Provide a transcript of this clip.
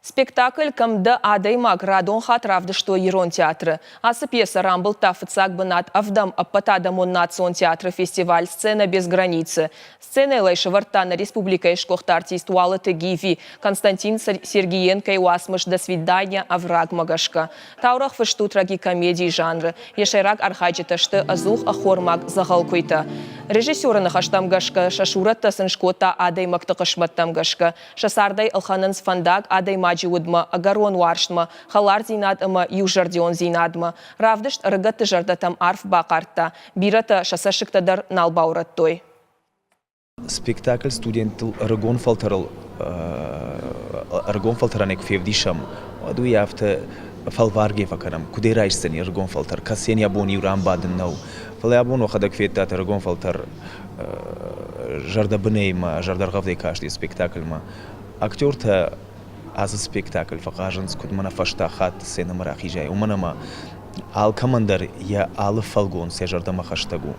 Спектакль «Камда Адайма» градон хатравды, что Ерон театры. Асы пьеса «Рамбл тафыцак бынат авдам аппатадамон национ театры фестиваль «Сцена без границы». Сцена лайши вартана республика ишкохта артист Уала Тегиви, Константин Сергиенко и Уасмыш «До свидания, овраг Магашка». Таурах фышту трагикомедии жанры. Ешайрак архаджиташты азух ахормак загалкуйта. Режиссеры нахаштамгашка Шашура Тасыншкота Адаймак тақышматтамгашка. Шасардай Алхананс Фандак Адайма Джиудма, Агарон Варшма, Халар Зинадма, Южардион Зинадма. Равдышт рыгатты жардатам арф бақарта. Бирата шасашыктадар налбаураттой. Спектакль студентл рыгон фалтаранек февдишам. Аду яфта فالوارگی فکرم کدی رایستنی رگون فلتر کسیانی ابونی ورام بادن نو فلی ابون وخدک فیت رگون فلتر جرد بنی ما جرد رغفتی کاشتی سپیکتاکل ما اکتور تا از سپیکتاکل فقاجنس کد من فشتا خات سینما راخی جای و من ما آل کماندر یا آل فالگون سجرد ما خشتگو